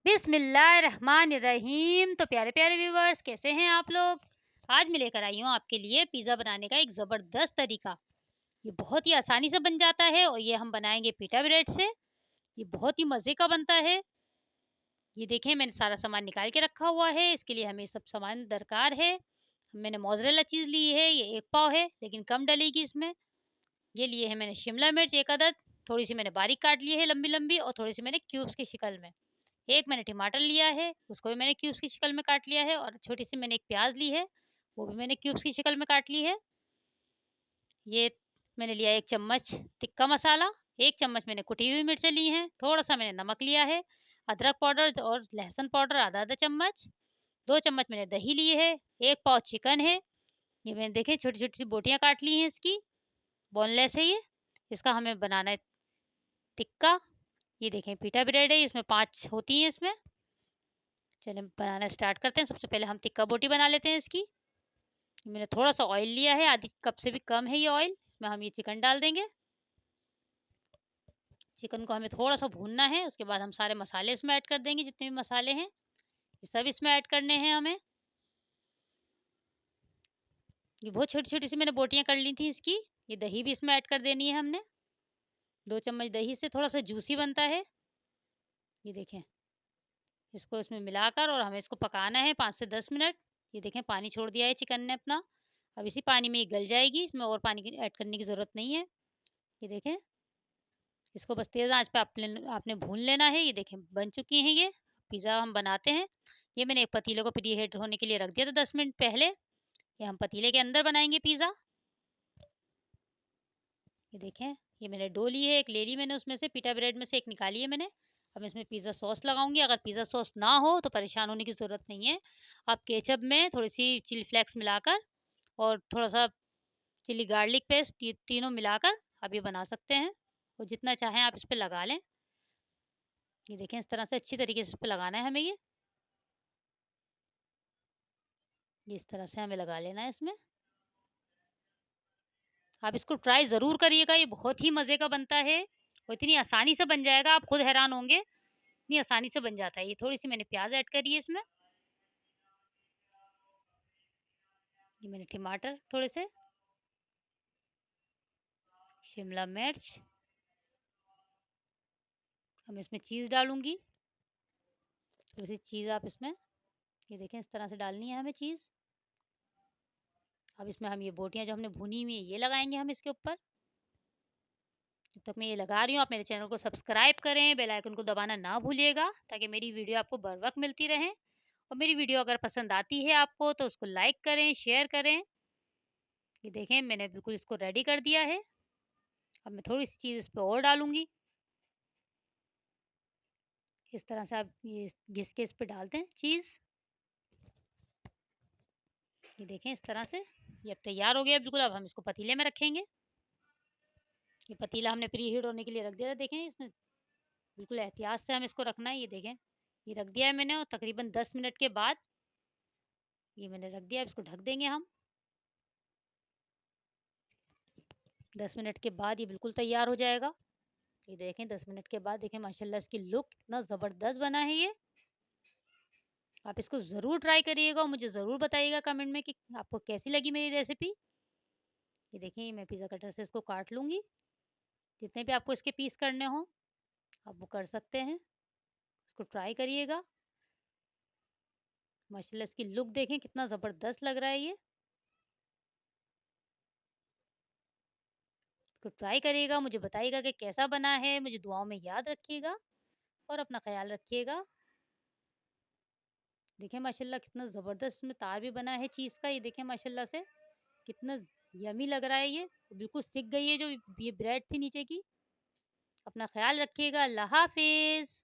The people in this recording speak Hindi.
बिस्मिल्लाहिर्रहमानिर्रहीम। तो प्यारे प्यारे व्यूवर्स, कैसे हैं आप लोग। आज मैं लेकर आई हूँ आपके लिए पिज़्ज़ा बनाने का एक ज़बरदस्त तरीका। ये बहुत ही आसानी से बन जाता है और ये हम बनाएंगे पिटा ब्रेड से। ये बहुत ही मज़े का बनता है। ये देखें, मैंने सारा सामान निकाल के रखा हुआ है। इसके लिए हमें सब सामान दरकार है। मैंने मोज़रेला चीज़ ली है, ये 1 पाव है लेकिन कम डलेगी इसमें। ये लिए है मैंने शिमला मिर्च 1 अदद, थोड़ी सी मैंने बारीक काट ली है लंबी लंबी, और थोड़ी सी मैंने क्यूब्स की शिकल में। एक मैंने टमाटर लिया है, उसको भी मैंने क्यूब्स की शक्ल में काट लिया है, और छोटी-सी मैंने एक प्याज़ ली है, वो भी मैंने क्यूब्स की शक्ल में काट ली है। ये मैंने लिया 1 चम्मच तिक्का मसाला, 1 चम्मच मैंने कुटी हुई मिर्चें ली हैं, थोड़ा-सा मैंने नमक लिया है, अदरक पाउडर और लहसुन पाउडर आधा-आधा चम्मच, 2 चम्मच मैंने दही ली है, 1 पाव चिकन है। ये मैंने देखें छोटी-छोटी सी बोटियाँ काट ली हैं इसकी, बोनलेस है ये। इसका हमें बनाना है टिक्का। ये देखें पीटा ब्रेड है, इसमें 5 होती हैं इसमें। चलिए बनाना स्टार्ट करते हैं। सबसे पहले हम टिक्का बोटी बना लेते हैं इसकी। मैंने थोड़ा-सा ऑयल लिया है, आधी कप से भी कम है ये ऑयल। इसमें हम ये चिकन डाल देंगे। चिकन को हमें थोड़ा-सा भूनना है, उसके बाद हम सारे मसाले इसमें ऐड कर देंगे, जितने भी मसाले हैं, ये सब इसमें ऐड करने हैं हमें। ये बहुत छोटी-छोटी सी मैंने बोटियाँ कर ली थी इसकी। ये दही भी इसमें ऐड कर देनी है हमने। 2 चम्मच दही से थोड़ा-सा जूसी बनता है। ये देखें, इसको इसमें मिलाकर और हमें इसको पकाना है 5 से 10 मिनट। ये देखें पानी छोड़ दिया है चिकन ने अपना। अब इसी पानी में ये गल जाएगी, इसमें और पानी की ऐड करने की ज़रूरत नहीं है। ये देखें, इसको बस तेज़ आँच पे आपने भून लेना है। ये देखें बन चुकी हैं ये। पिज़्ज़ा हम बनाते हैं। ये मैंने एक पतीले को प्रीहीट होने के लिए रख दिया था 10 मिनट पहले। ये हम पतीले के अंदर बनाएँगे पिज़्ज़ा। ये देखें, ये मैंने डो ली है, एक ले ली मैंने उसमें से, पिटा ब्रेड में से एक निकाली है मैंने। अब इसमें पिज़्ज़ा सॉस लगाऊँगी। अगर पिज़्ज़ा सॉस ना हो तो परेशान होने की ज़रूरत नहीं है। आप केचअप में थोड़ी-सी चिली फ्लेक्स मिलाकर और थोड़ा-सा चिली गार्लिक पेस्ट, ये तीनों मिलाकर आप ये बना सकते हैं, और जितना चाहें आप इस पे लगा लें। ये देखें इस तरह से अच्छी तरीके से इस पे लगाना है हमें ये। ये इस तरह से हमें लगा लेना है इसमें। आप इसको ट्राई ज़रूर करिएगा, ये बहुत ही मज़े का बनता है और इतनी आसानी से बन जाएगा, आप खुद हैरान होंगे, इतनी आसानी से बन जाता है। ये थोड़ी-सी मैंने प्याज़ ऐड करी है इसमें। ये मैंने टमाटर थोड़े से, शिमला मिर्च, अब मैं इसमें चीज़ डालूँगी। थोड़ी-सी चीज़ आप इसमें, ये देखें इस तरह से डालनी है हमें चीज़। अब इसमें हम ये बोटियाँ जो हमने भुनी हुई है, ये लगाएँगे हम इसके ऊपर। जब तक मैं ये लगा रही हूँ, आप मेरे चैनल को सब्सक्राइब करें, बेल आइकन को दबाना ना भूलिएगा, ताकि मेरी वीडियो आपको बर वक़्त मिलती रहे। और मेरी वीडियो अगर पसंद आती है आपको तो उसको लाइक करें, शेयर करें। ये देखें मैंने बिल्कुल इसको रेडी कर दिया है। अब मैं थोड़ी-सी चीज़ इस पे और डालूँगी। इस तरह से आप ये घिस के इस पे डाल दें चीज़। ये देखें इस तरह से ये अब तैयार हो गया बिल्कुल। अब हम इसको पतीले में रखेंगे। ये पतीला हमने प्री हीट होने के लिए रख दिया था। देखें इसमें बिल्कुल एहतियात से हमें इसको रखना है। ये देखें, ये रख दिया है मैंने, और तकरीबन 10 मिनट के बाद ये मैंने रख दिया। अब इसको ढक देंगे हम। 10 मिनट के बाद ये बिल्कुल तैयार हो जाएगा। ये देखें 10 मिनट के बाद देखें माशाल्लाह इसकी लुक कितना ज़बरदस्त बना है ये। आप इसको ज़रूर ट्राई करिएगा और मुझे ज़रूर बताइएगा कमेंट में कि आपको कैसी लगी मेरी रेसिपी। ये देखिए मैं पिज़्ज़ा कटर से इसको काट लूँगी। जितने भी आपको इसके पीस करने हों आप वो कर सकते हैं। इसको ट्राई करिएगा। माशाल्लाह इसकी लुक देखें कितना ज़बरदस्त लग रहा है ये। इसको ट्राई करिएगा, मुझे बताइएगा कि कैसा बना है। मुझे दुआओं में याद रखिएगा और अपना ख़्याल रखिएगा। देखें माशाल्लाह कितना ज़बरदस्त इसमें तार भी बना है चीज़ का। ये देखें माशाल्लाह से कितना यम्मी लग रहा है ये। बिल्कुल सिक गई है जो ये ब्रेड थी नीचे की। अपना ख़्याल रखिएगा। अल्लाह हाफ़िज़।